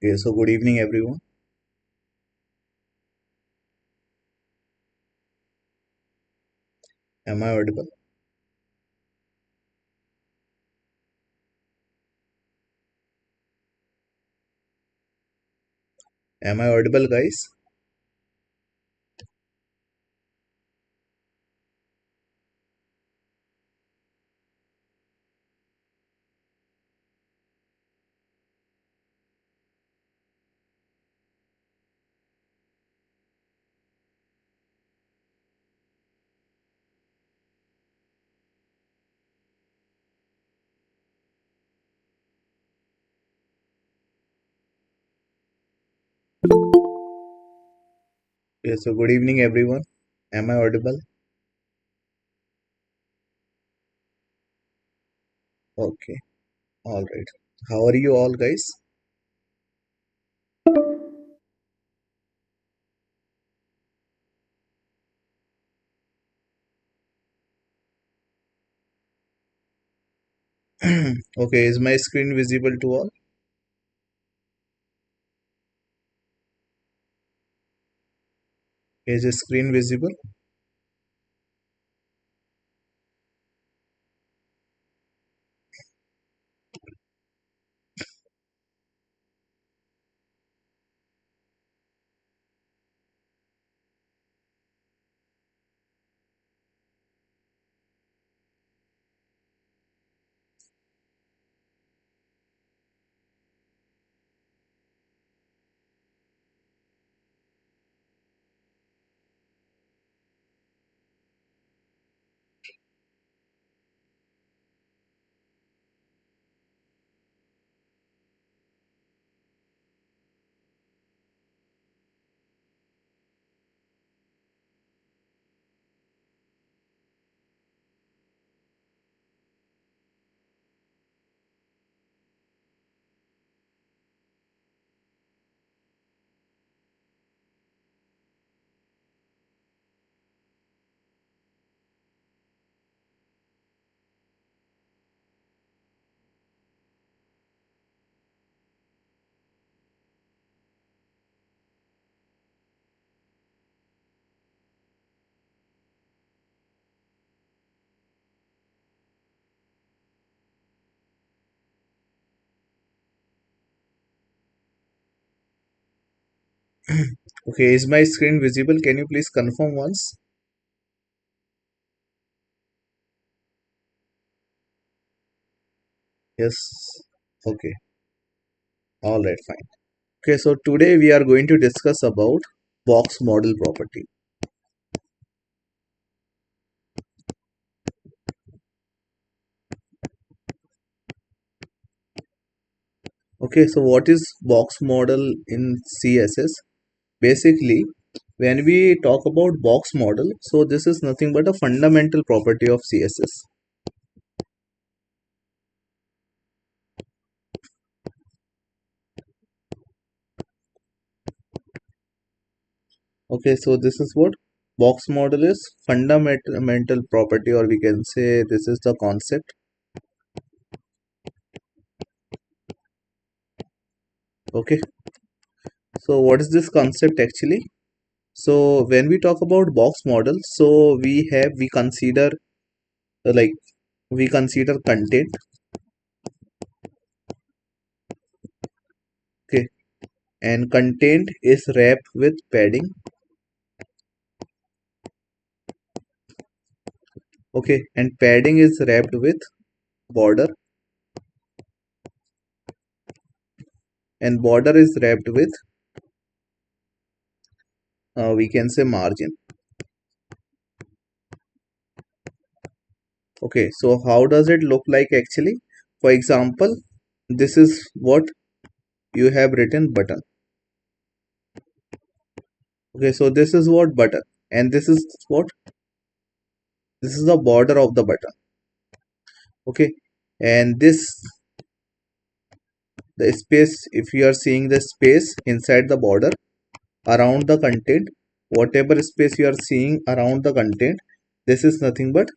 Okay, so good evening, everyone. Am I audible? Am I audible, guys? Okay, so good evening, everyone. Am I audible? Okay, all right. How are you all, guys? Okay, is my screen visible to all? Is the screen visible? Okay, is my screen visible? Can you please confirm once? Yes. Okay, all right, fine. Okay, so today we are going to discuss about box model property. Okay, so what is box model in CSS? Basically, when we talk about box model, so this is nothing but a fundamental property of CSS. Okay, so this is what box model is fundamental property, or we can say this is the concept. Okay, so what is this concept actually? So when we talk about box model, so we consider like we consider content. Okay, and content is wrapped with padding. Okay, and padding is wrapped with border, and border is wrapped with we can say margin. Okay, so how does it look like actually? For example, this is what you have written button. Okay, so this is what button, and this is the border of the button. Okay, and this the space, if you are seeing the space inside the border around the content, whatever space you are seeing around the content, this is nothing but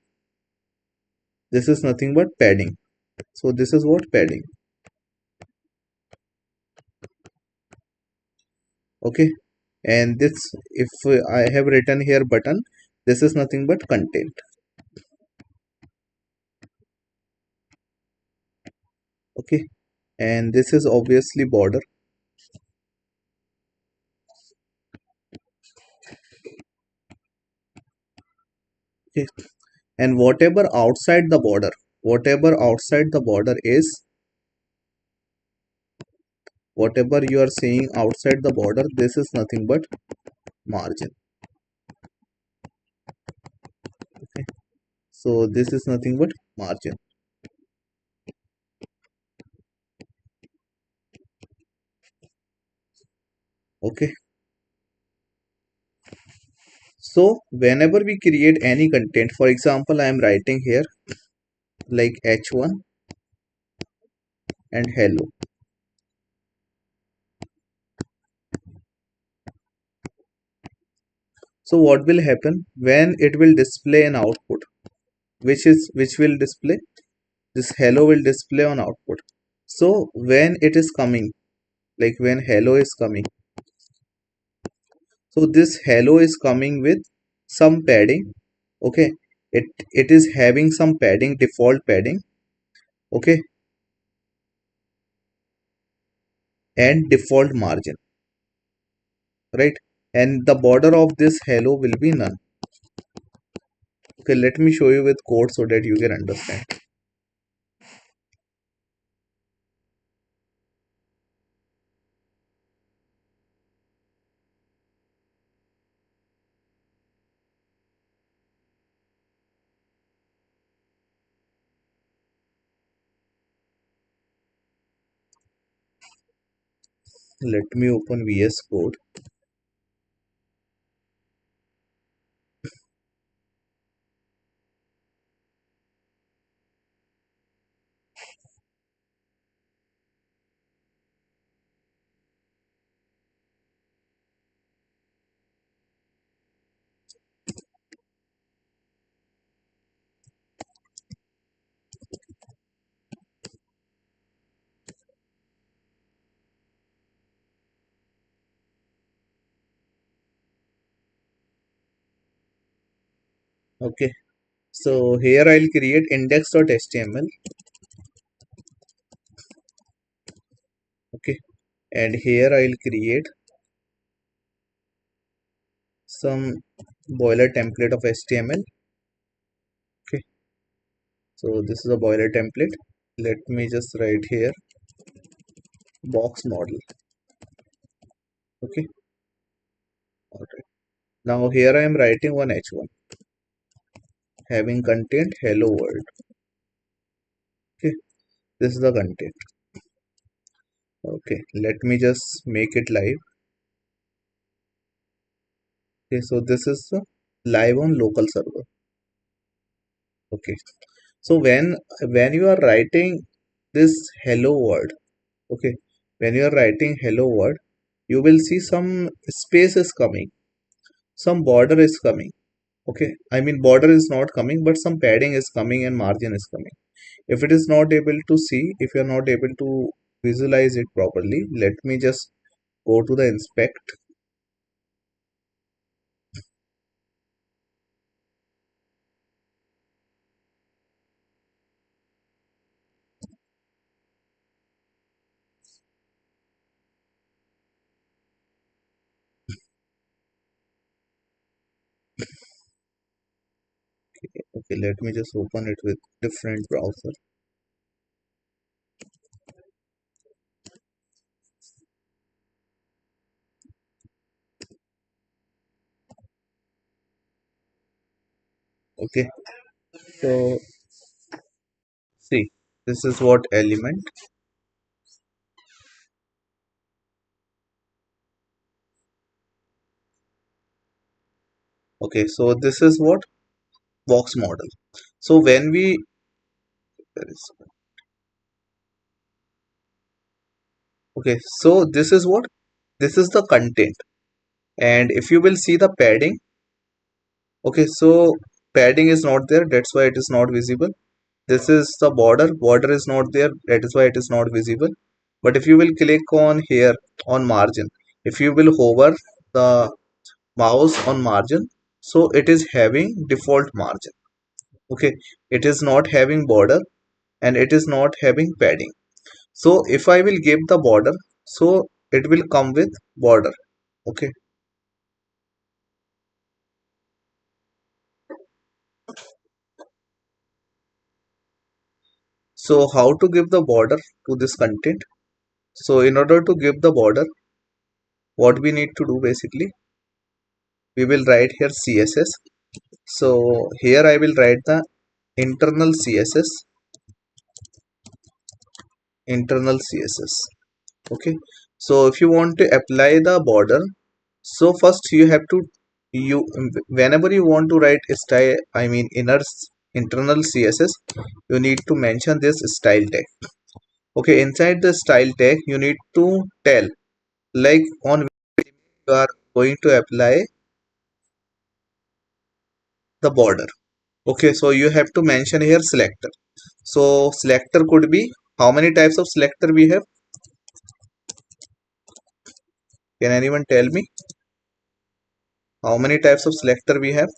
padding. So this is what padding. Okay, and this, if I have written here button, this is nothing but content. Okay, and this is obviously border. Okay, and whatever outside the border is, whatever you are seeing outside the border, this is nothing but margin. Okay, so this is nothing but margin. Okay, so whenever we create any content, for example, I am writing here like h1 and hello. So what will happen when it will display an output, which will display, this hello will display on output. So when it is coming, like when hello is coming, so this hello is coming with some padding. Okay, it is having some padding, default padding. Okay, and default margin, right? And the border of this hello will be none. Okay, let me show you with code so that you can understand. Let me open VS Code. Okay, so here I'll create index.html. Okay, and here I'll create some boiler template of HTML. Okay, so this is a boiler template. Let me just write here box model. Okay, all right. Now here I am writing one h1 having content hello world. Okay, this is the content. Okay, let me just make it live. Okay, so this is live on local server. Okay, so when you are writing this hello world, okay, when you are writing hello world, you will see some space is coming, some border is coming. Okay, I mean border is not coming, but some padding is coming and margin is coming. If it is not able to see, if you are not able to visualize it properly, let me just go to the inspect. Okay, let me just open it with different browser. Okay, so see, this is what element. Okay, so this is what box model. So when we, there is, okay, so this is what, this is the content. And if you will see the padding, okay, so padding is not there, that's why it is not visible. This is the border, border is not there, that is why it is not visible. But if you will click on here on margin, if you will hover the mouse on margin, so it is having default margin. Okay, it is not having border and it is not having padding. So if I will give the border, so it will come with border. Okay, so how to give the border to this content? So in order to give the border, what we need to do basically, we will write here CSS. So here I will write the internal CSS, internal CSS. Okay, so if you want to apply the border, so first you have to, you whenever you want to write style, I mean internal CSS, you need to mention this style tag. Okay, inside the style tag you need to tell like on which you are going to apply the border. Okay, so you have to mention here selector. So selector could be, how many types of selector we have? Can anyone tell me how many types of selector we have?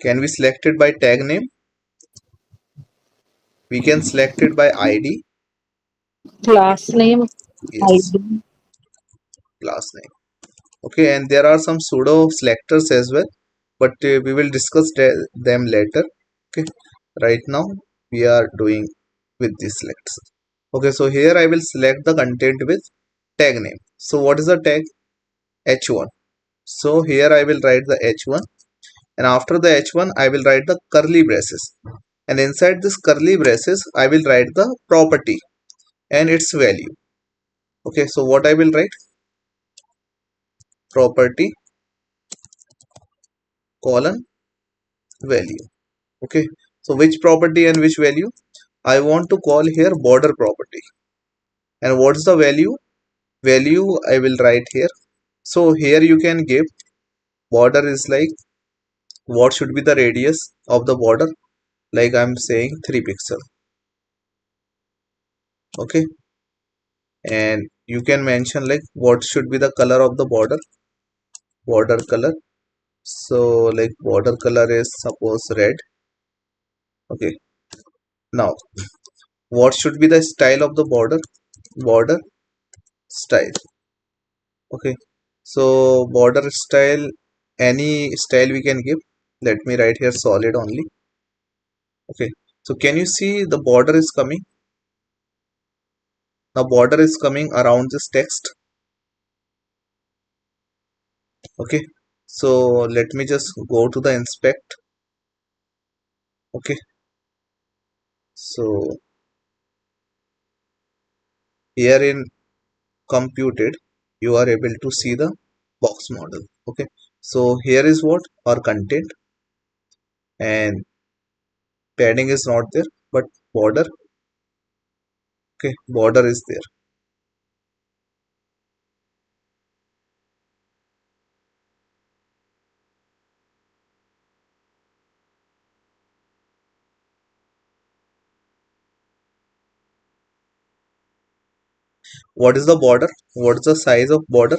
Can we select it by tag name? We can select it by ID. Class name, Yes, ID. class name. Okay, and there are some pseudo selectors as well, but we will discuss them later. Okay, right now we are doing with these selects. Okay, so here I will select the content with tag name. So what is the tag? H1. So here I will write the H1, and after the H1 I will write the curly braces, and inside this curly braces I will write the property and its value. Okay, so what I will write? Property colon value. Okay, so which property and which value? I want to call here border property, and what's the value? Value I will write here. So here you can give border is like, what should be the radius of the border, like I'm saying 3 pixel. Okay, and you can mention like what should be the color of the border, border color. So like border color is suppose red. Okay, now what should be the style of the border? Border style. Okay, so border style, any style we can give. Let me write here solid only. Okay, so can you see the border is coming? The border is coming around this text. Okay, so let me just go to the inspect. Okay, so here in computed you are able to see the box model. Okay, so here is what our content, and padding is not there, but border. Okay, border is there. What is the border? What is the size of border?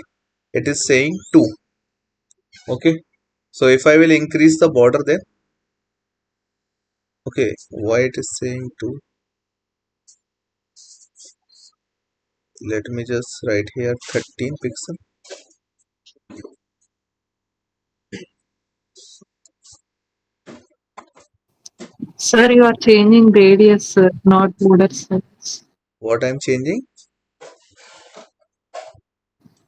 It is saying 2. Okay, so if I will increase the border, then okay, why it is saying 2? Let me just write here 13 pixel. Sir, you are changing radius, sir, not border size. What I'm changing?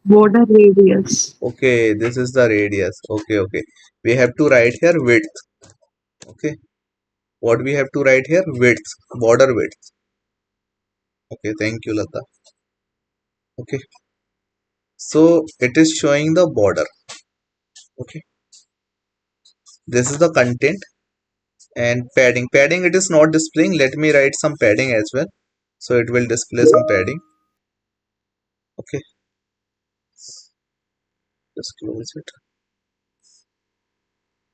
Border radius. Okay, this is the radius. Okay, okay, we have to write here width. Okay, what we have to write here? Width, border width. Okay, thank you, Lata. Okay, so it is showing the border. Okay, this is the content, and padding it is not displaying. Let me write some padding as well, so it will display some padding. Okay, just close it.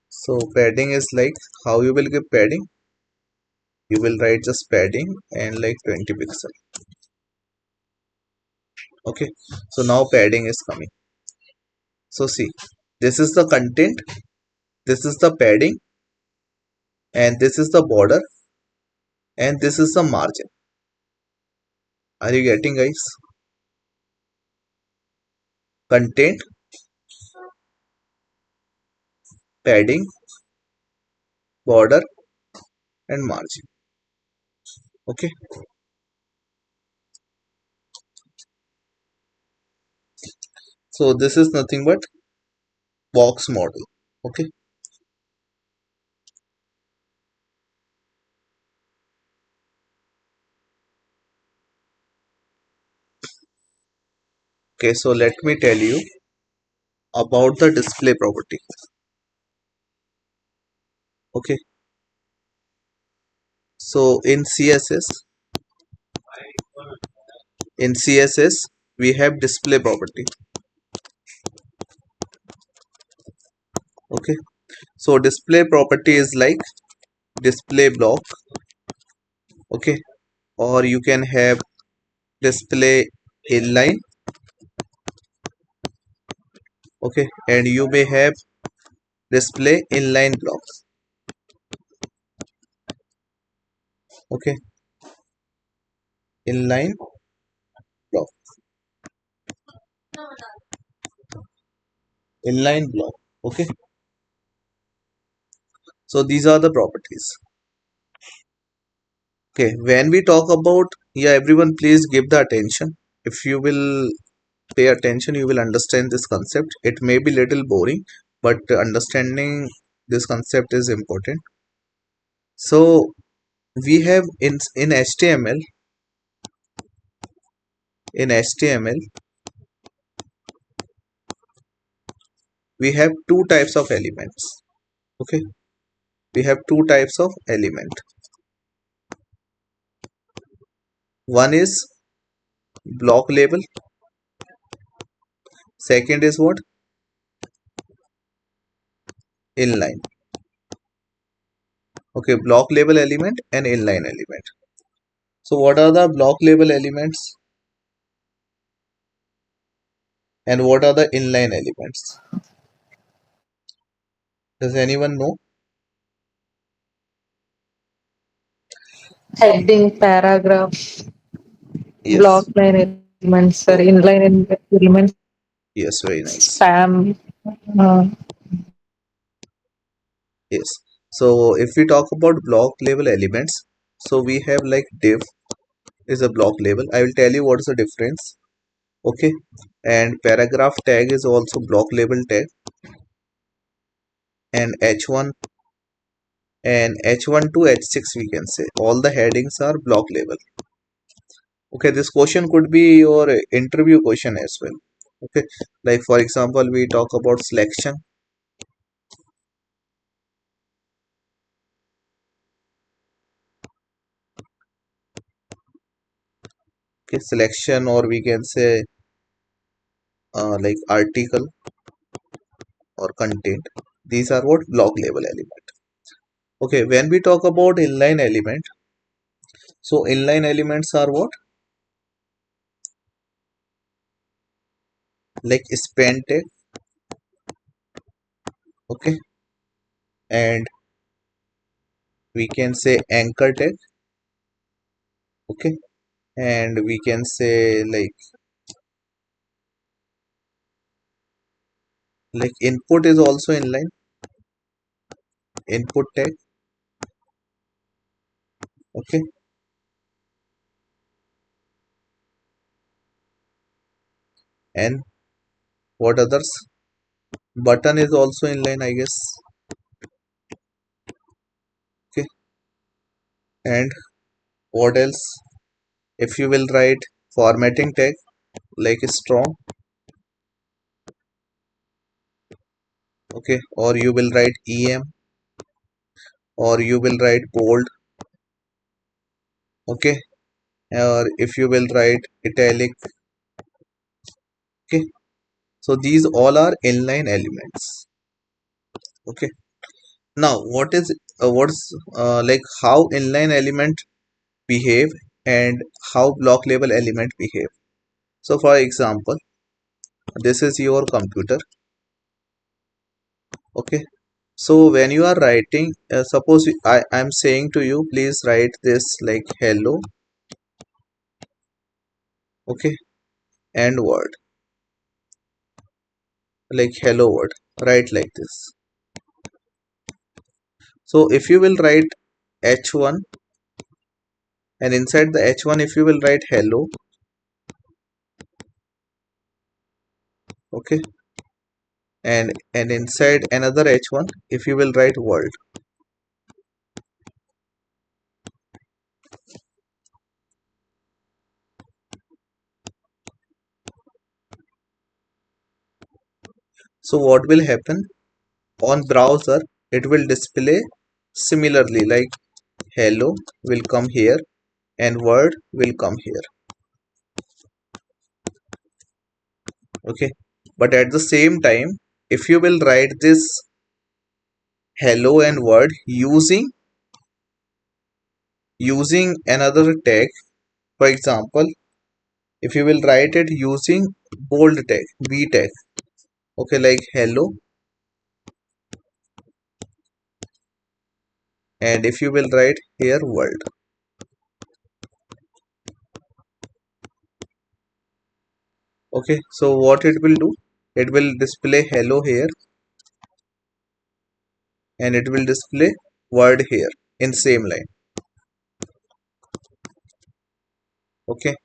So padding is like, how you will give padding? You will write just padding and like 20 pixel. Okay, so now padding is coming. So see, this is the content, this is the padding, and this is the border, and this is the margin. Are you getting, guys? Content, padding, border, and margin. Okay, so this is nothing but box model. Okay, okay, so let me tell you about the display property. Okay, so in CSS we have display property. Okay, so display property is like display block. Okay, or you can have display inline. Okay, and you may have display inline blocks. Okay, inline block, inline block. Okay, so these are the properties. Okay, when we talk about, yeah, everyone please give the attention. If you will pay attention, you will understand this concept. It may be little boring, but understanding this concept is important. So we have in HTML, in HTML we have two types of elements. Okay, we have two types of element. One is block label, second is what? Inline. Okay, block label element and inline element. So what are the block label elements and what are the inline elements? Does anyone know? Heading, paragraph, block Yes, line elements, or inline elements, yes, very nice. spam. Uh, Yes. So if we talk about block label elements, so we have like div is a block label. I will tell you what is the difference. Okay. And paragraph tag is also block label tag, and h1 and h1 to h6 we can say. All the headings are block label. Okay, this question could be your interview question as well. Okay, like for example, we talk about selection. Okay, selection, or we can say like article or content. These are what block label element. Okay, when we talk about inline element, so inline elements are what? Like span tag, okay, and we can say anchor tag, okay, and we can say like input is also inline, input tag, okay, and what others? Button is also inline, I guess, okay, and what else? If you will write formatting tag like strong, okay, or you will write em, or you will write bold, okay, or if you will write italic, okay, so these all are inline elements. Okay, now what's like how inline element behave and how block label element behave. So for example, this is your computer. Okay, so when you are writing, suppose I'm saying to you, please write this like hello, okay, and word, like hello word, write like this. So if you will write h1, and inside the h1 if you will write hello, okay, and inside another h1 if you will write world. So what will happen on browser? It will display similarly, like hello will come here and word will come here. Okay, but at the same time, if you will write this hello and word using another tag, for example, if you will write it using bold tag, b tag, okay, like hello, and if you will write here world, okay, so what it will do, it will display hello here and it will display word here in same line. Okay,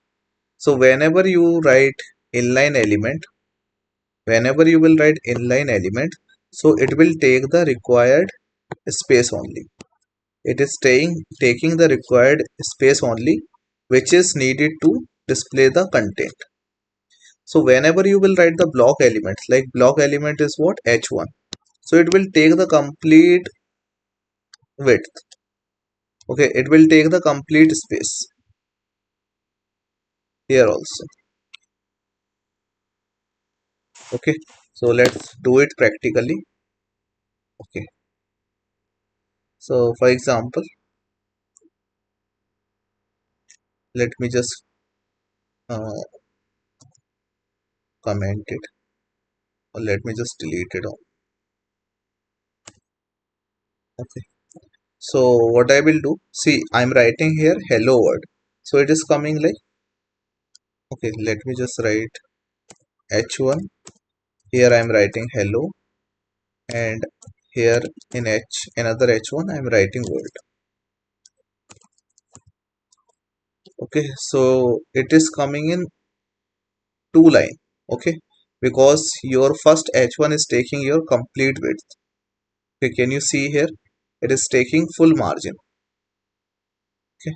so whenever you will write inline element, so it will take the required space only. It is taking the required space only, which is needed to display the content. So whenever you will write the block elements, like block element is what, h1, so it will take the complete width. Okay, it will take the complete space here also. Okay, so let's do it practically. Okay, so for example, let me just uh, comment it, or let me just delete it all. Okay, so what I will do, see, I'm writing here hello word, so it is coming like, okay, let me just write h1, here I'm writing hello, and here in another h1 I'm writing word. Okay, so it is coming in two line. Okay, because your first h1 is taking your complete width. Okay, can you see here, it is taking full margin. Okay,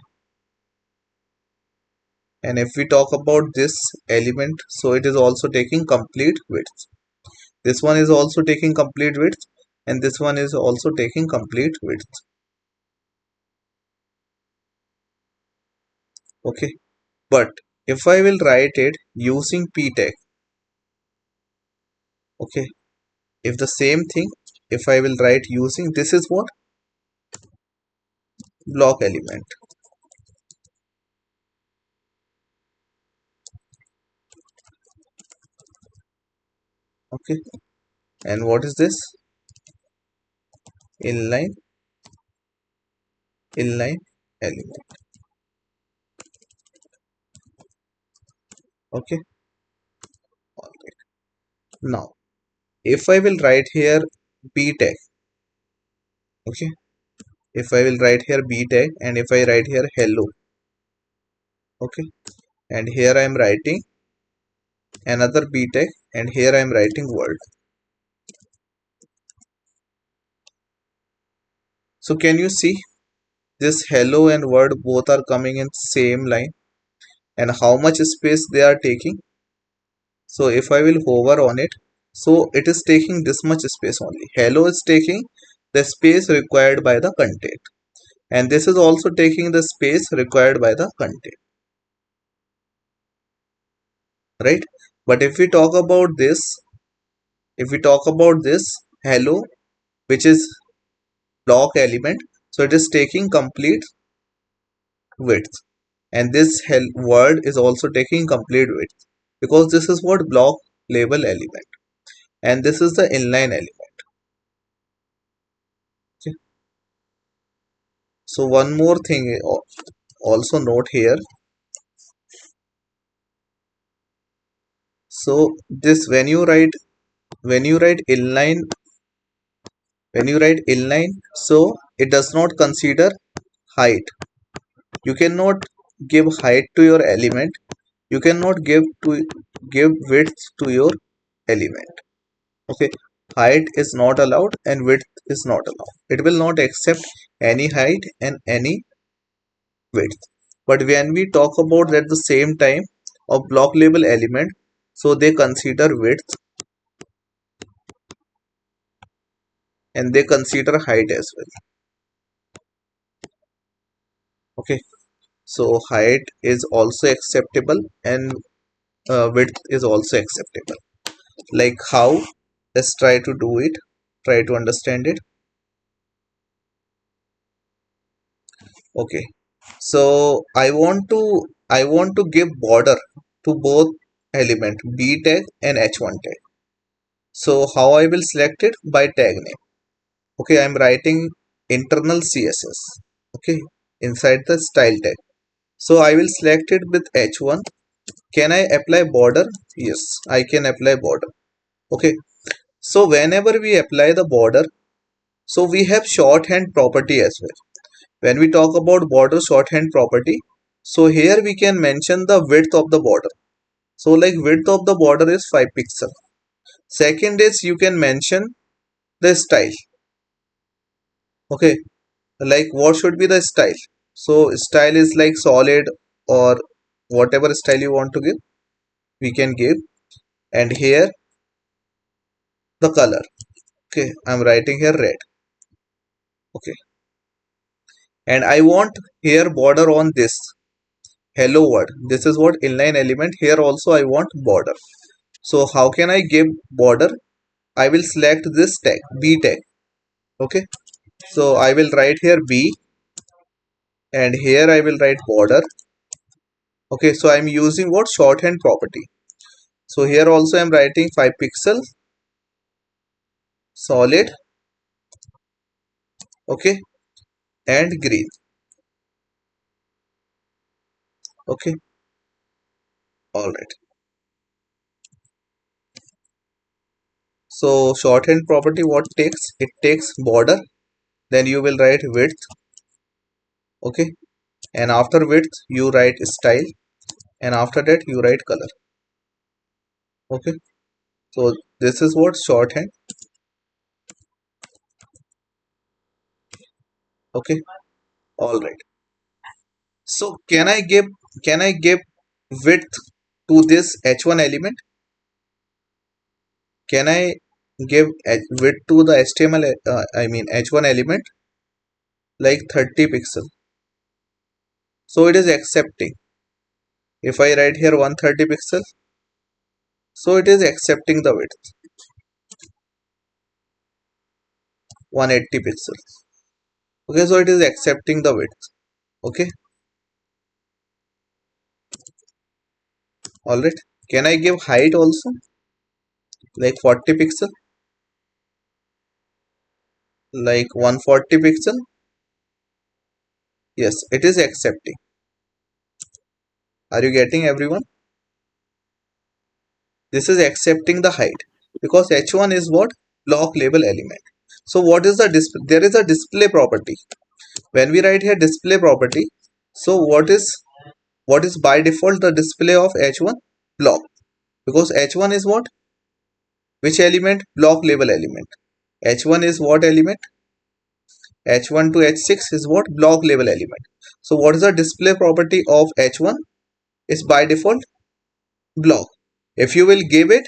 and if we talk about this element, so it is also taking complete width. This one is also taking complete width, and this one is also taking complete width. Okay, but if I will write it using p tag, okay, if the same thing, if I will write using, this is what, block element. Okay, and what is this, inline element. Okay, all right. Now if I will write here b tag, okay, if I will write here b tag, and if I write here hello, okay, and here I am writing another b tag, and here I am writing world. So can you see, this hello and word both are coming in same line, and how much space they are taking. So if I will hover on it, so it is taking this much space only. Hello is taking the space required by the content, and this is also taking the space required by the content, right? But if we talk about this hello, which is block element, so it is taking complete width, and this word is also taking complete width. because this is what block label element, and this is the inline element. Okay. So one more thing also note here. So this inline when you write inline, so it does not consider height. You cannot give height to your element. You cannot give width to your element. Okay, height is not allowed and width is not allowed. It will not accept any height and any width. But when we talk about at the same time of block label element, so they consider width and they consider height as well. Okay, so height is also acceptable and width is also acceptable. Like how? Let's try to do it. Try to understand it. Okay. So I want to give border to both element b tag and h1 tag. So how I will select it? By tag name. Okay, I'm writing internal CSS. Okay, inside the style tag. So I will select it with h1. Can I apply border? Yes, I can apply border. Okay. So whenever we apply the border, so we have shorthand property as well. When we talk about border shorthand property, so here we can mention the width of the border. So like width of the border is 5 pixel. Second is you can mention the style. Okay, like what should be the style? So style is like solid or whatever style you want to give, we can give. And here the color. Okay, I'm writing here red. Okay, and I want here border on this hello world. This is what inline element. Here also I want border. So how can I give border? I will select this tag, b tag. Okay. So I will write here b and here I will write border. Okay. So I'm using what shorthand property. So here also I'm writing 5 pixel solid. Okay. And green. Okay. All right. So shorthand property what takes? It takes border. Then you will write width. Okay. And after width you write style. And after that you write color. Okay. So this is what shorthand. Okay. All right. So can I give width to this h1 element? Can I give width to the HTML I mean h1 element like 30 pixel? So it is accepting. If I write here 130 pixel, so it is accepting the width 180 pixels. Okay, so it is accepting the width. Okay, all right. Can I give height also like 40 pixel, like 140 pixel? Yes, it is accepting. Are you getting everyone? This is accepting the height because h1 is what block label element. So what is the display? There is a display property. When we write here display property, so what is by default the display of h1 block, because h1 is what, which element? Block label element. H1 is what element? H1 to H6 is what? Block label element. So what is the display property of H1? Is by default block. If you will give it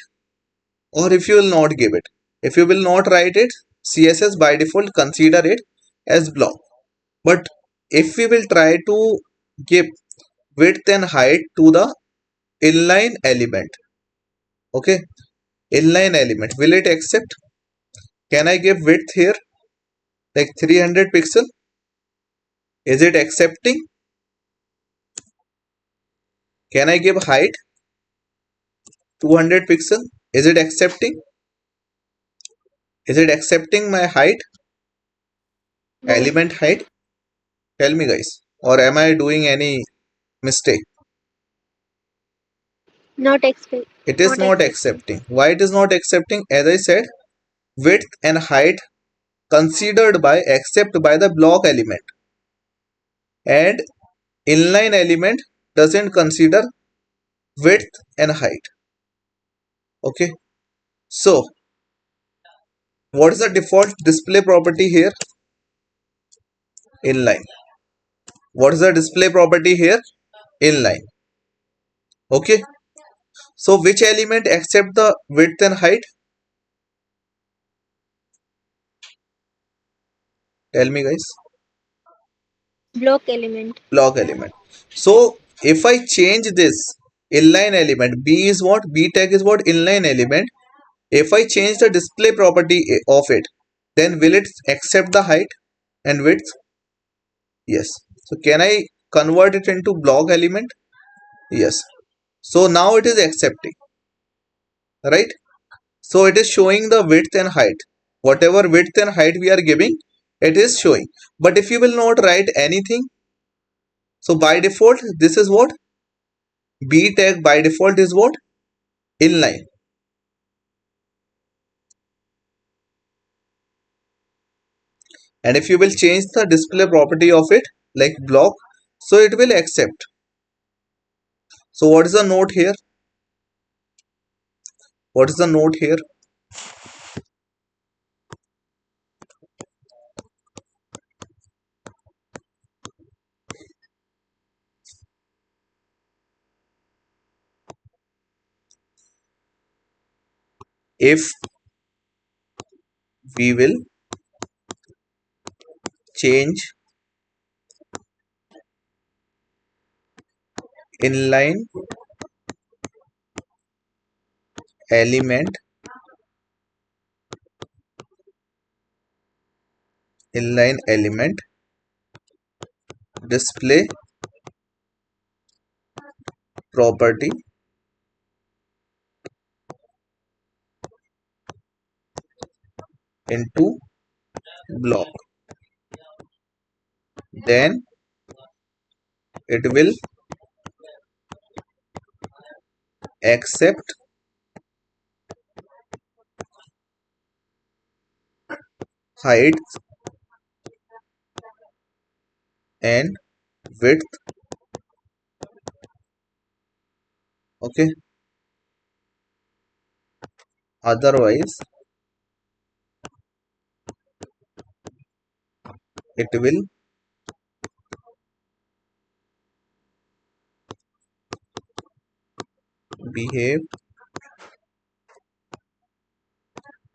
or if you will not give it. If you will not write it, CSS by default consider it as block. But if we will try to give width and height to the inline element, okay, inline element, will it accept? Can I give width here like 300 pixel? Is it accepting? Can I give height? 200 pixel. Is it accepting? Is it accepting my height? No. Element height? Tell me guys. Or am I doing any mistake? Not expect. It is Not not accepting. accepting. Why it is not accepting? As I said, width and height considered by except by the block element, and inline element doesn't consider width and height. Okay, so what is the default display property here? Inline. What is the display property here? Inline. Okay, so which element accept the width and height? Tell me guys. Block element. Block element. So if I change this inline element, b is what? B tag is what? Inline element. If I change the display property of it, then will it accept the height and width? Yes. So can I convert it into block element? Yes. So now it is accepting, right? So it is showing the width and height. Whatever width and height we are giving, it is showing. But if you will not write anything, so by default, this is what? B tag by default is what? Inline. And if you will change the display property of it, like block, so it will accept. So what is the note here? What is the note here? If we will change inline element, inline element display property into block, then it will accept height and width. Okay, otherwise it will behave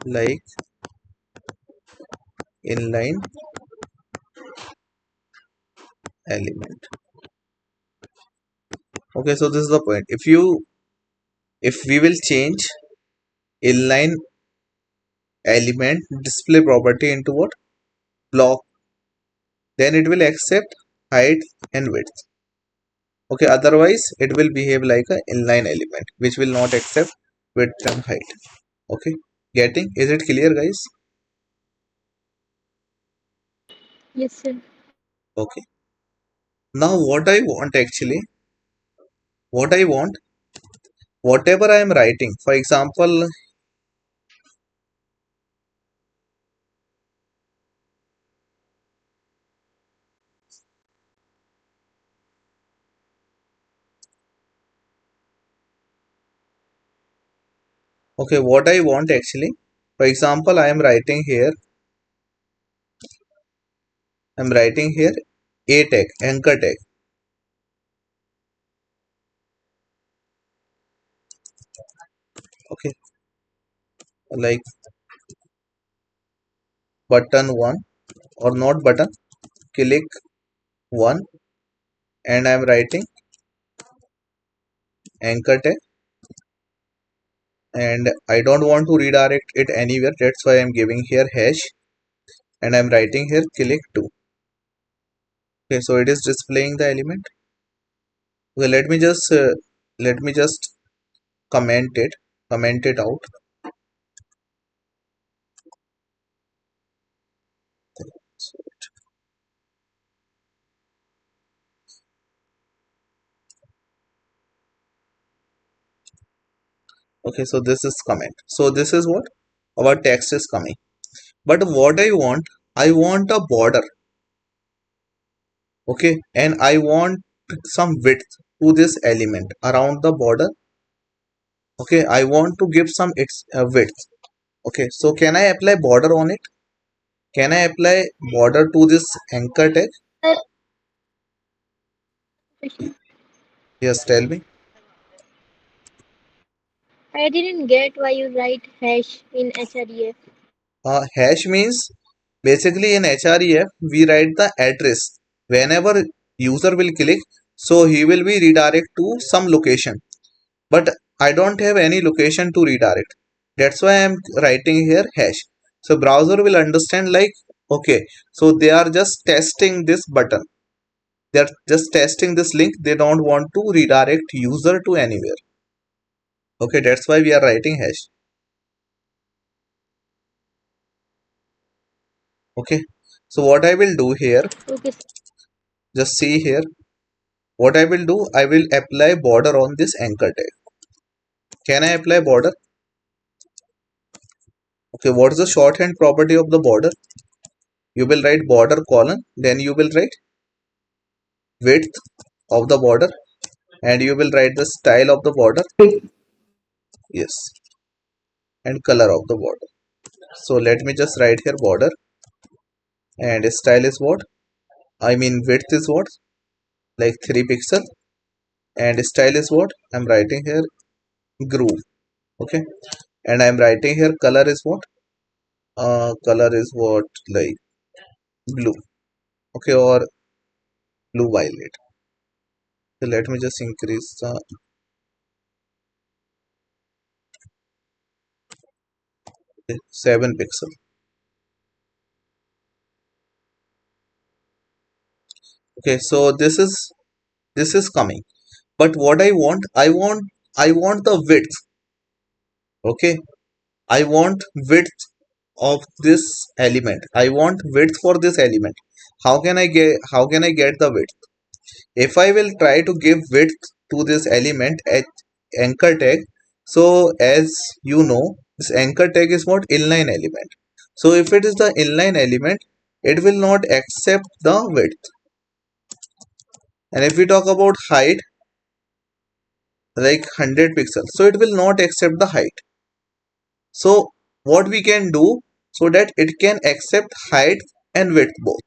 like inline element. Okay, so this is the point. If we will change inline element display property into what? Block, then it will accept height and width. Okay, otherwise it will behave like a inline element which will not accept width and height. Okay, getting? Is it clear guys? Yes, sir. Okay, now what I want actually, what I want, whatever I am writing, for example, okay, what I want actually, for example, I am writing here, I'm writing here a tag, anchor tag. Okay, like button one or not button, click one, and I'm writing anchor tag, and I don't want to redirect it anywhere. That's why I'm giving here hash, and I'm writing here click two. Okay, so it is displaying the element. Okay, let me just comment it. comment it out. Okay, so this is comment. So this is what our text is coming. But what I want a border. Okay, and I want some width to this element around the border. Okay, I want to give some its width. Okay, so can I apply border on it? Can I apply border to this anchor tag? Sir, question. Yes, tell me. I didn't get why you write hash in href. Hash means basically in href we write the address whenever user will click, so he will be redirect to some location. But I don't have any location to redirect. That's why I'm writing here hash. So browser will understand like, okay, so they are just testing this button. They're just testing this link. They don't want to redirect user to anywhere. Okay, that's why we are writing hash. Okay, so what I will do here, Okay, sir. just see here. What I will do, I will apply border on this anchor tag. Can I apply border? Okay, what is the shorthand property of the border? You will write border colon, then you will write width of the border, and you will write the style of the border. Yes, and color of the border. So let me just write here border, and style is what? I mean width is what? Like 3 pixel, and style is what? I'm writing here groove. Okay, and I'm writing here color is what? Color is what? Like blue. Okay, or blue violet. So let me just increase the 7 pixel. Okay, so this is coming. But what I want the width. Okay, I want width of this element. I want width for this element. How can I get the width? If I will try to give width to this element at anchor tag, so as you know, this anchor tag is what? Inline element. So if it is the inline element, it will not accept the width. And if we talk about height, like 100 pixels, so it will not accept the height. So what we can do so that it can accept height and width both?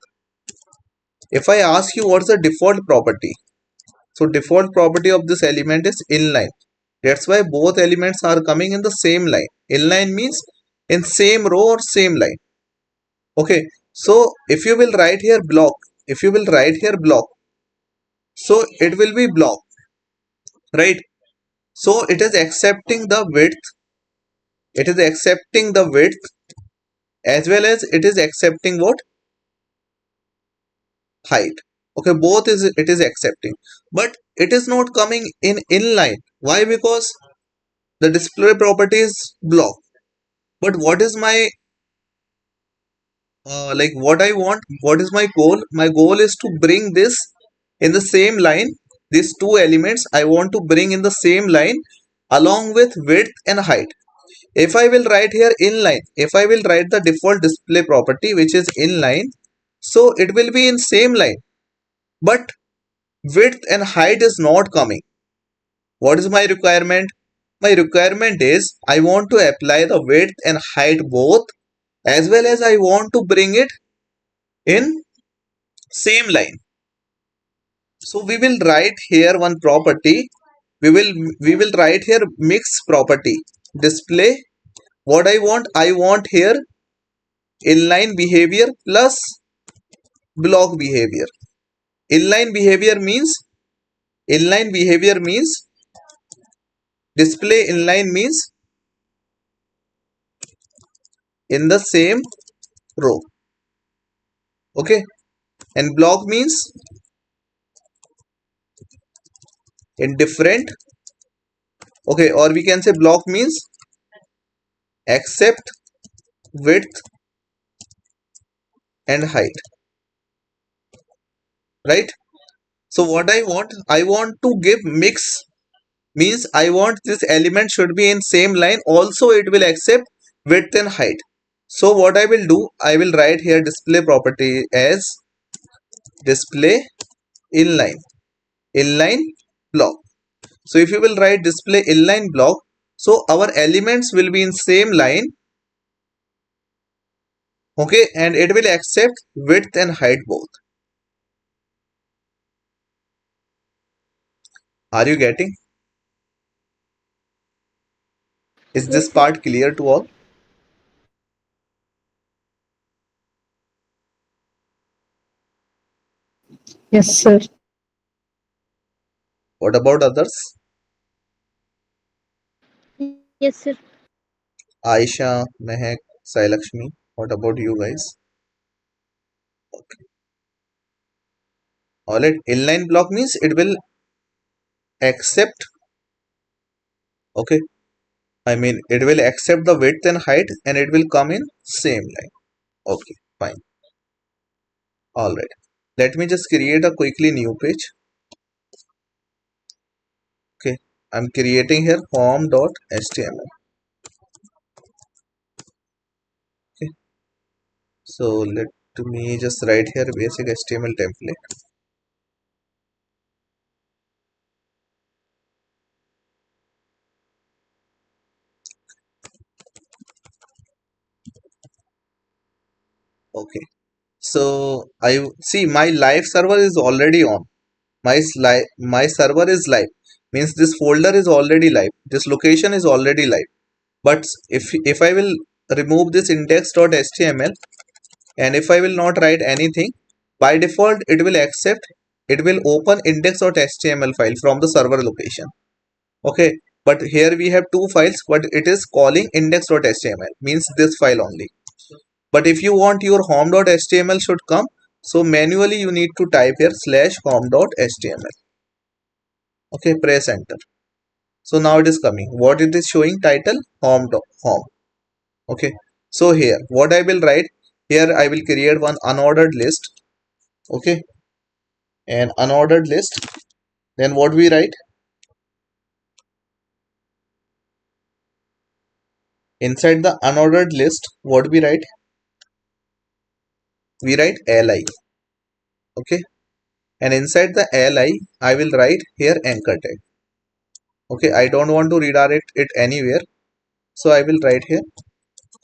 If I ask you what's the default property, so default property of this element is inline. That's why both elements are coming in the same line. Inline means in same row or same line. Okay, so if you will write here block, so it will be block, right? So it is accepting the width, as well as it is accepting what? Height. Okay, both is it is accepting, but it is not coming in inline. Why? Because the display property is block. But what is my like what I want? What is my goal? My goal is to bring this in the same line. These two elements I want to bring in the same line along with width and height. If I will write here inline, if I will write the default display property which is inline, so it will be in same line, but width and height is not coming. What is my requirement? My requirement is I want to apply the width and height both, as well as I want to bring it in same line. So we will write here one property. We will write here mix property display. What I want here inline behavior plus block behavior. Inline behavior means display inline means in the same row. Okay, and block means in different. Okay, or we can say block means accept width and height, right? So what I want to give mix, means I want this element should be in same line, also it will accept width and height. So what I will do, I will write here display property as display inline block. So if you will write display inline block, so our elements will be in same line, okay, and it will accept width and height both. Are you getting? Is this Yes, sir. part clear to all? Yes, sir. What about others? Yes, sir. Aisha, Mehak, Sailakshmi. What about you guys? Alright, inline block means it will accept, okay, I mean it will accept the width and height and it will come in same line. Okay, fine. Alright. Let me just create a quickly new page. Okay, I'm creating here home.html. Okay, so let me just write here basic HTML template. Okay, so I see my live server is already on. My server is live, means this folder is already live. This location is already live. But if I will remove this index.html and if I will not write anything, by default it will open index.html file from the server location. Okay, but here we have two files, but it is calling index.html, means this file only. But if you want your home.html should come, so manually you need to type here /home.html. Okay, press enter. So now it is coming. What it is showing? Title home. Okay, so here what I will write here, I will create one unordered list. Okay, an unordered list. Then what we write inside the unordered list? What we write? We write li. Okay, and inside the li I will write here anchor tag. Okay, I don't want to redirect it anywhere, so I will write here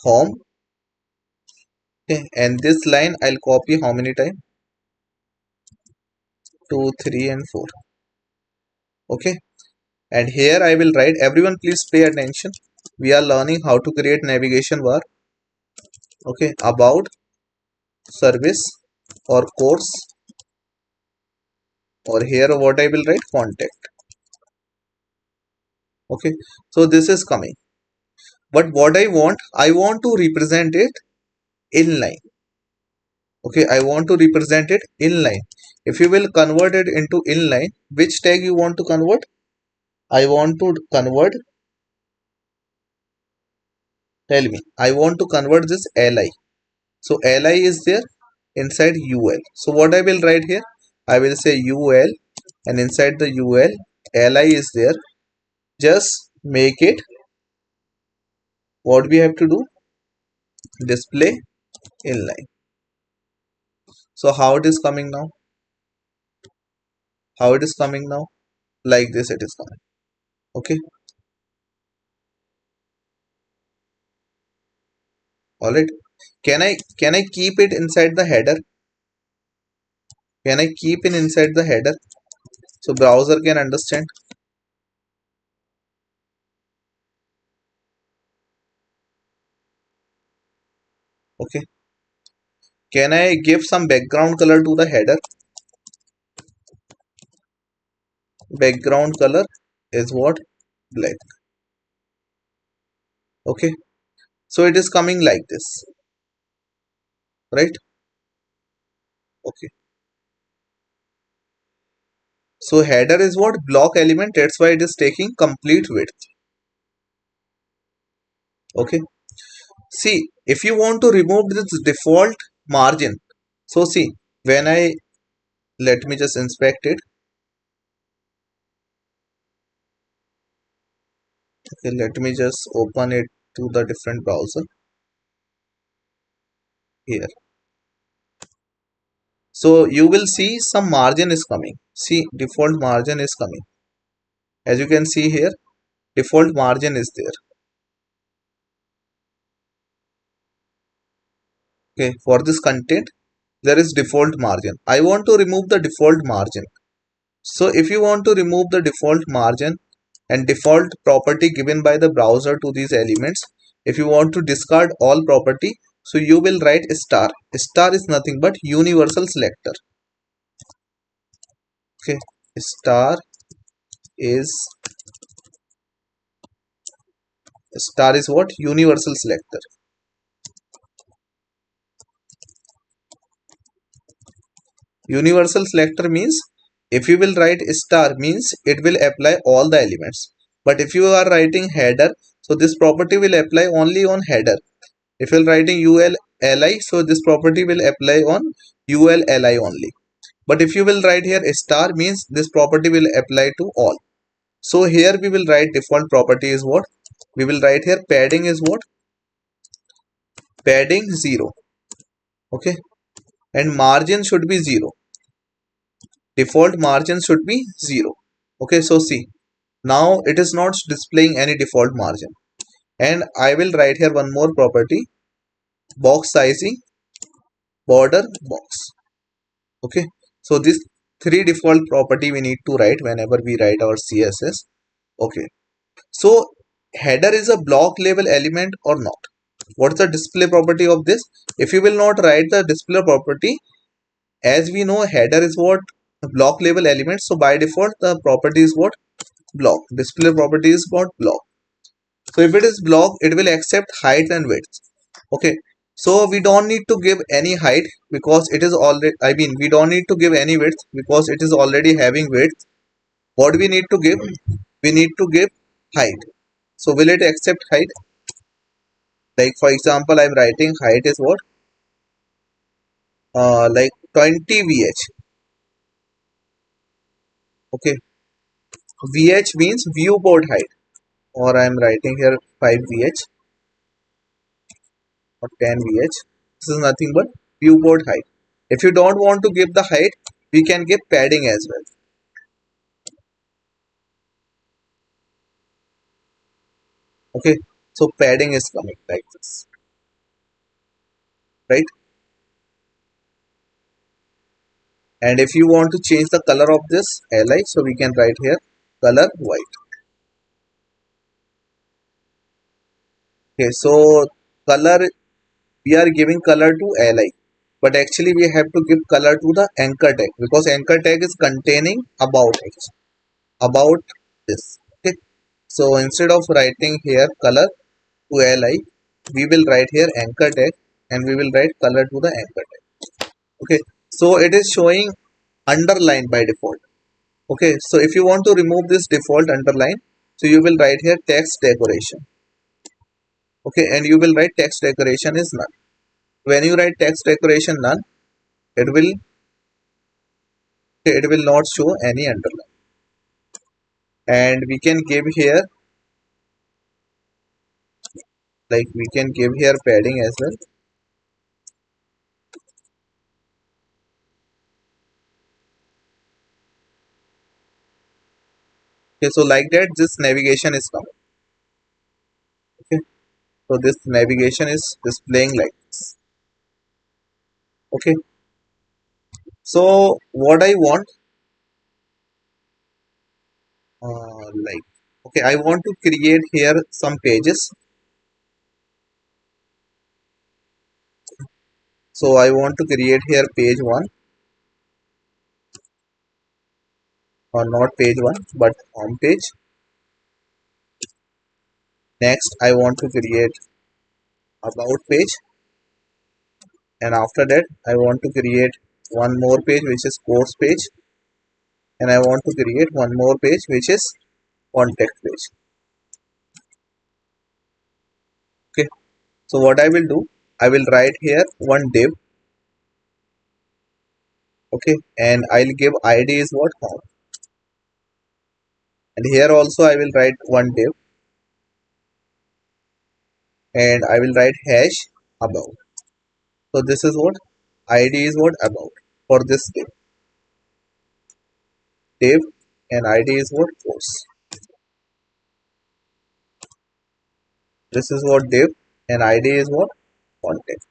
home. Okay, and this line I'll copy how many times? 2, 3 and 4. Okay, and here I will write, everyone please pay attention, we are learning how to create navigation bar. Okay, about, service or course, or here what I will write contact. Okay, so this is coming, but what I want to represent it inline. Okay, I want to represent it inline. If you will convert it into inline, which tag you want to convert? I want to convert, tell me, I want to convert this li. So li is there inside ul. So what I will write here? I will say ul, and inside the ul li is there. Just make it, what we have to do, display inline. So how it is coming now? How it is coming now? Like this it is coming. Okay, all right. Can I keep it inside the header? Can I keep it inside the header so browser can understand? Okay, can I give some background color to the header? Background color is what? Black. Okay, so it is coming like this, right? Okay, so header is what? Block element, that's why it is taking complete width. Okay, see, if you want to remove this default margin, so see, when I, let me just inspect it. Okay, let me just open it to the different browser here. So you will see some margin is coming. See, default margin is coming. As you can see here, default margin is there. Okay, for this content, there is default margin. I want to remove the default margin. So if you want to remove the default margin and default property given by the browser to these elements, if you want to discard all property, so you will write star. Star is nothing but universal selector. Okay, star is what? Universal selector. Universal selector means if you will write star means it will apply all the elements. But if you are writing header, so this property will apply only on header. If you are writing ULLI, so this property will apply on ULLI only. But if you will write here star means this property will apply to all. So here we will write default property is what? We will write here padding is what? Padding 0. Okay. And margin should be 0. Default margin should be 0. Okay. So see, now it is not displaying any default margin. And I will write here one more property, box sizing, border box. Okay. So this three default property we need to write whenever we write our CSS. Okay. So header is a block level element or not? What's the display property of this? If you will not write the display property, as we know header is what? Block level element. So by default the property is what? Block. Display property is what? Block. So if it is block, it will accept height and width. Okay. So we don't need to give any height because it is already, I mean we don't need to give any width because it is already having width. What we need to give? We need to give height. So will it accept height? Like for example, I'm writing height is what? Like 20 VH. Okay. VH means viewport height. Or I'm writing here 5 VH or 10 VH. This is nothing but viewport height. If you don't want to give the height, we can give padding as well. Okay. So padding is coming like this. Right. And if you want to change the color of this li, so we can write here color white. Okay. So color, we are giving color to li, but actually we have to give color to the anchor tag because anchor tag is containing about this. Okay. So instead of writing here color to li, we will write here anchor tag and we will write color to the anchor tag. Okay. So it is showing underline by default. Okay. So if you want to remove this default underline, so you will write here text decoration. Okay. And you will write text decoration is none. When you write text decoration none, it will not show any underline. And we can give here, like we can give here padding as well. Okay, so like that this navigation is coming. Okay, so this navigation is displaying like this. Okay, so what I want, like, okay, I want to create here some pages. So I want to create here page 1, or not page 1 but home page. Next I want to create about page, and after that I want to create one more page which is course page, and I want to create one more page which is contact page. Okay, So what I will do, I will write here one div, okay, and I'll give id is what, home, and here also I will write one div, and I will write hash about. So this is what id is what, about, for this div, and id is what, course. This is what div, and id is what, content.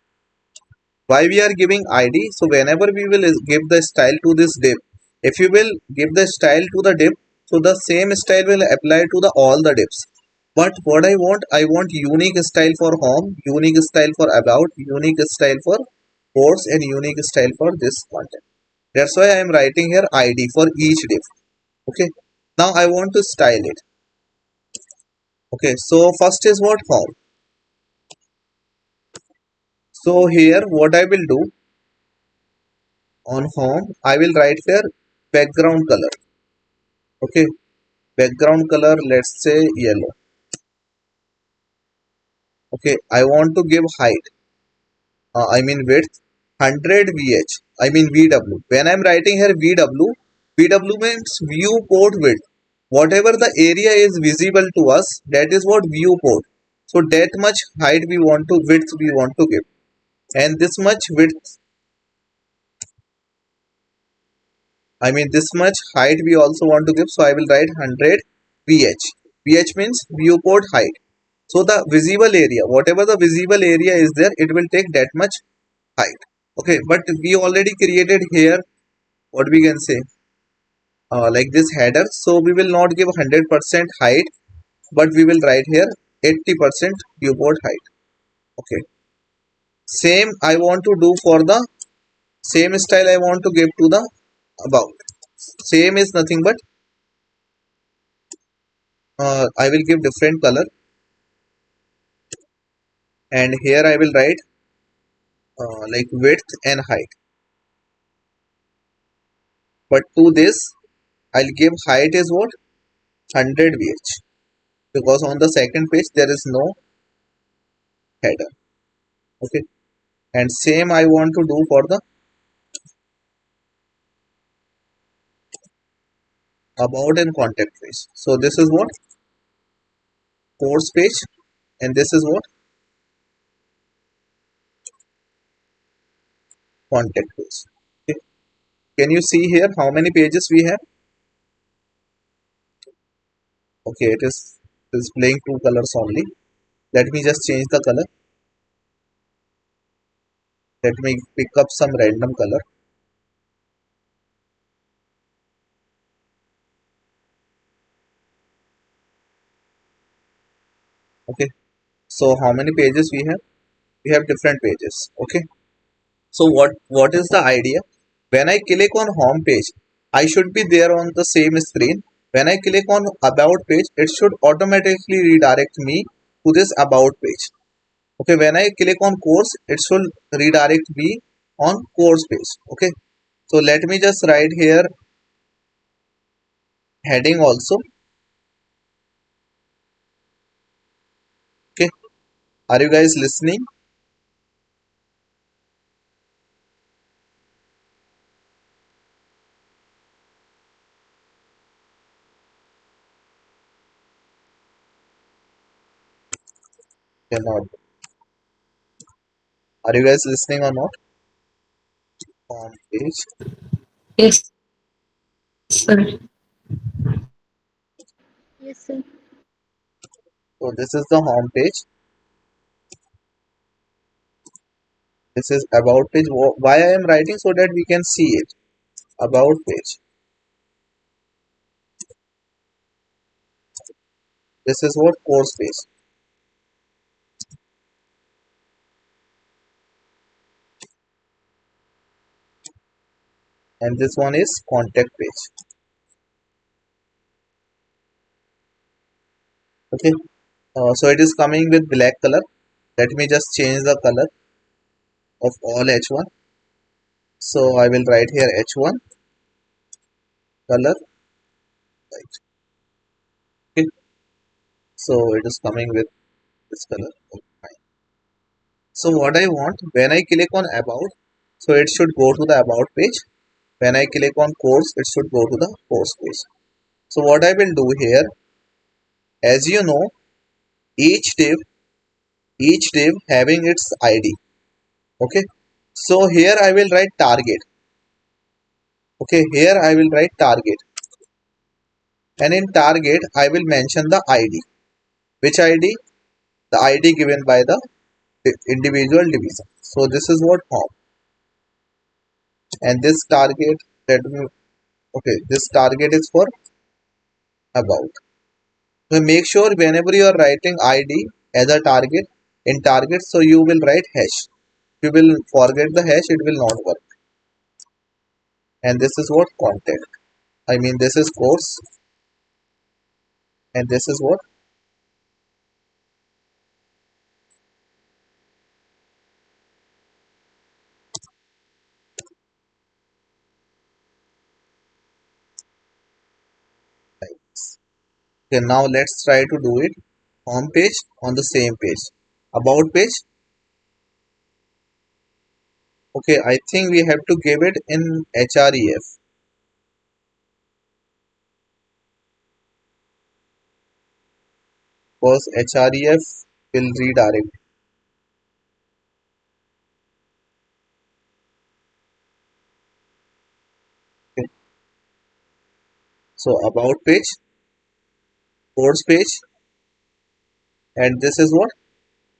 Why we are giving id? So whenever we will give the style to this div, if you will give the style to the div, so the same style will apply to the all the divs. But what I want unique style for home, unique style for about, unique style for course, and unique style for this content. That's why I am writing here id for each div. Okay, now I want to style it. Okay, so first is what, home. So here what I will do, on home I will write here background color. Okay, background color, let's say yellow. Okay, I want to give height, I mean width, 100 vh, I mean vw. When I'm writing here vw means viewport width. Whatever the area is visible to us, that is what viewport. So that much height we want to, width we want to give, and this much width, I mean this much height we also want to give. So I will write 100 vh. Vh means viewport height. So the visible area, whatever the visible area is there, it will take that much height. Okay, but we already created here what we can say, like this header. So we will not give 100% height, but we will write here 80% viewport height. Okay, same I want to do for the same style I want to give to the about. Same is nothing but I will give different color, and here I will write like width and height. But to this I'll give height is what, 100 vh, because on the second page there is no header. Okay, and same I want to do for the about and contact page. So this is what, course page, and this is what, contact page. Okay, can you see here how many pages we have? Okay, it is displaying two colors only. Let me just change the color. Let me pick up some random color. Okay, so how many pages we have? We have different pages. Okay, so what is the idea? When I click on home page, I should be there on the same screen. When I click on about page, it should automatically redirect me to this about page. Okay, when I click on course, it should redirect me on course page. Okay, so let me just write here heading also. Okay, are you guys listening? Cannot. Are you guys listening or not? Home page. Yes, sir. Yes, sir. So this is the home page. This is about page. Why I am writing? So that we can see it. About page. This is what, course page. And this one is contact page. Okay, so it is coming with black color. Let me just change the color of all h1. So I will write here h1 color white. Okay, so it is coming with this color. Okay, fine. So what I want, when I click on about, so it should go to the about page. When I click on course, it should go to the course page. So what I will do here, as you know, each div, each div having its ID. Okay. So here I will write target. Okay. Here I will write target. And in target, I will mention the ID. Which ID? The ID given by the individual division. So this is what home. And this target, that will, okay, this target is for about. So make sure whenever you are writing ID as a target in target, so you will write hash. If you will forget the hash, it will not work. And this is what content. I mean, this is course, and this is what types. Okay, now let's try to do it. Home page on the same page. About page. Okay, I think we have to give it in href. Because href will redirect. Okay. So about page, course page, and this is what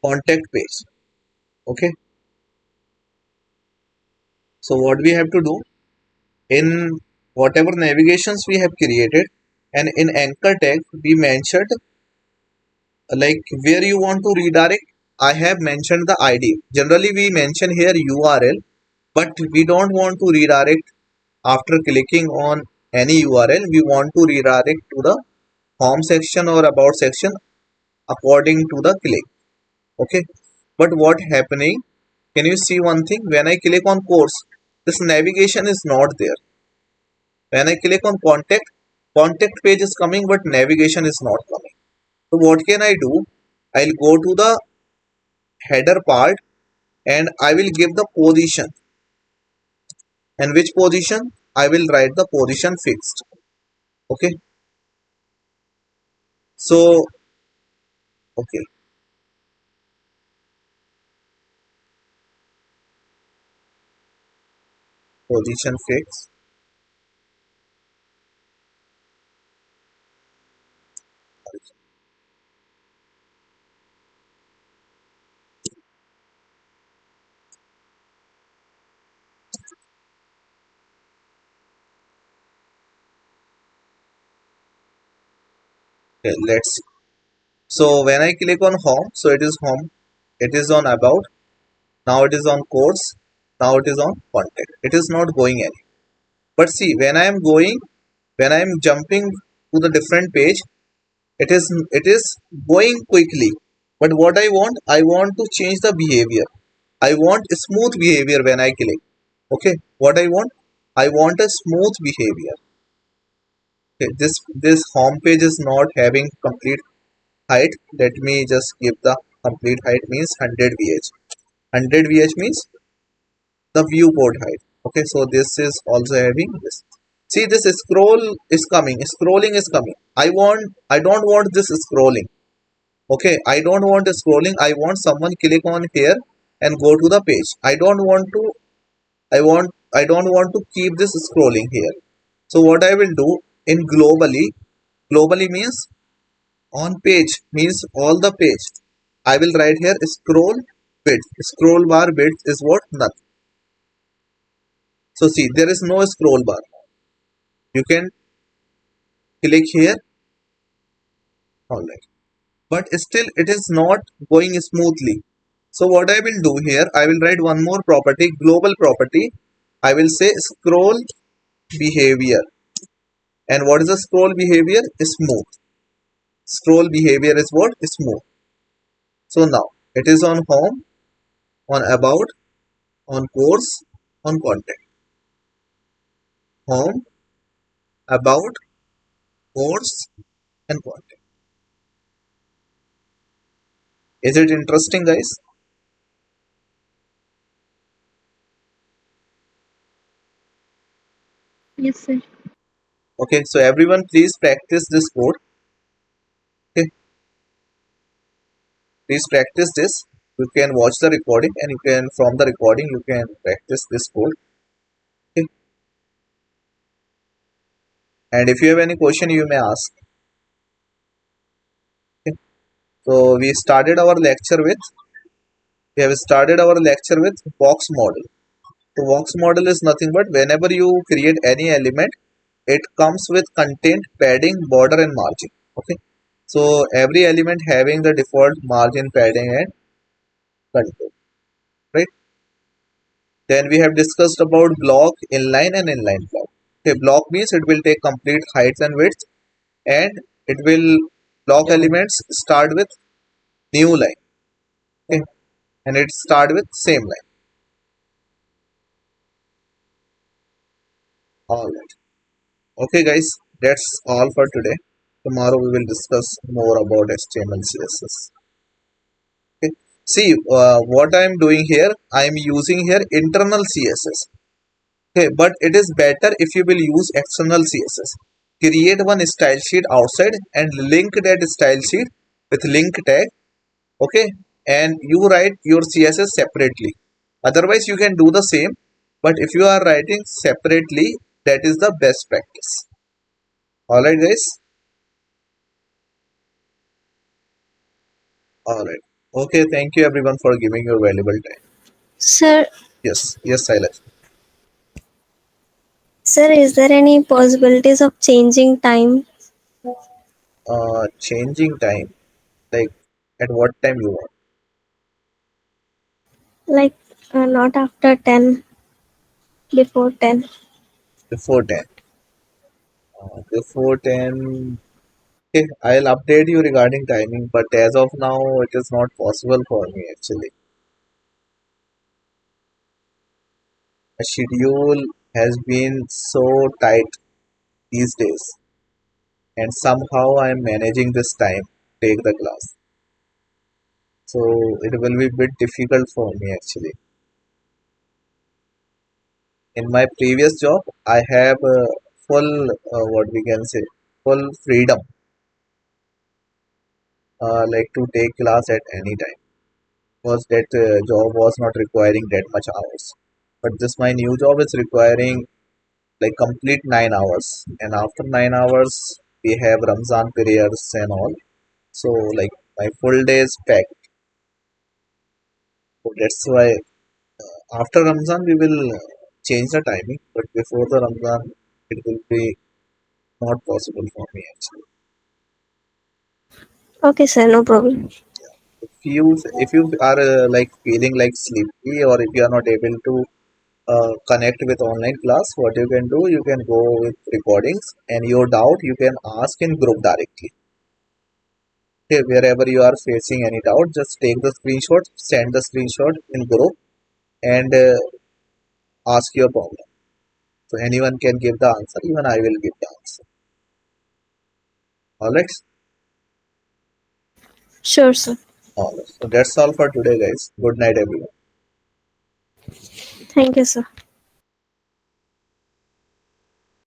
contact page. Okay. So what we have to do in whatever navigations we have created, and in anchor tag we mentioned like where you want to redirect. I have mentioned the ID. Generally we mention here URL, but we don't want to redirect after clicking on any URL. We want to redirect to the home section or about section according to the click. Okay. But what happening, can you see one thing? When I click on course, this navigation is not there. When I click on contact page is coming, but navigation is not coming. So what can I do? I'll go to the header part and I will give the position. And which position? I will write the position fixed. Okay. So, okay. Position fixed. Okay, let's see. So when I click on home, so it is home. It is on about. Now it is on course. Now it is on contact. It is not going any. But see, when I am jumping to the different page, it is going quickly. But what I want to change the behavior. I want smooth behavior when I click. Okay, what I want a smooth behavior. Okay, this home page is not having complete height. Let me just give the complete height means 100 vh. 100 vh means the viewport height. Okay, so this is also having this. See, this scrolling is coming. I don't want this scrolling. Okay, I don't want scrolling. I want someone click on here and go to the page. I don't want to keep this scrolling here. So what I will do in globally means on page means all the page. I will write here scroll width. Scroll bar width is what? None. So see, there is no scroll bar. You can click here. Alright. But still it is not going smoothly. So what I will do here, I will write one more property, global property. I will say scroll behavior. And what is the scroll behavior? Smooth. Scroll behavior is what? Smooth. So now it is on home, on about, on course, on content. Home, about, course, and content. Is it interesting, guys? Yes, sir. Okay, so everyone please practice this code. Okay, please practice this. You can watch the recording and you can, from the recording, you can practice this code. Okay, and if you have any question, you may ask. Okay, so we have started our lecture with box model. So box model is nothing but whenever you create any element, it comes with content, padding, border and margin. Okay, so every element having the default margin, padding and content, right? Then we have discussed about block, inline and inline block. Okay, block means it will take complete heights and width, and it will block elements start with new line. Okay, and it start with same line. All right. Okay, guys, that's all for today. Tomorrow we will discuss more about HTML, CSS. Okay. See, what I am doing here, I am using here internal CSS. Okay, but it is better if you will use external CSS. Create one style sheet outside and link that style sheet with link tag. Okay, and you write your CSS separately. Otherwise, you can do the same, but if you are writing separately, that is the best practice. Alright, guys. Alright. Okay, thank you everyone for giving your valuable time. Sir, Yes, Silas. sir, is there any possibilities of changing time? Changing time, like at what time you want? Like not after 10, before 10. Before 10. Before 10. Okay, I'll update you regarding timing, but as of now, it is not possible for me actually. My schedule has been so tight these days, and somehow I am managing this time to take the class. So it will be a bit difficult for me actually. In my previous job, I have full, what we can say, full freedom, like to take class at any time, because that job was not requiring that much hours. But this my new job is requiring like complete 9 hours, and after 9 hours we have Ramzan periods and all. So like my full day is packed. So that's why after Ramzan we will change the timing, but before the Ramzan it will be not possible for me actually. Okay, sir, no problem. If you are like feeling like sleepy, or if you are not able to connect with online class, what you can do, you can go with recordings, and your doubt you can ask in group directly. Okay, wherever you are facing any doubt, just take the screenshot, send the screenshot in group, and ask your problem. So anyone can give the answer, even I will give the answer. All right. Sure, sir. All right. So that's all for today, guys. Good night, everyone. Thank you, sir.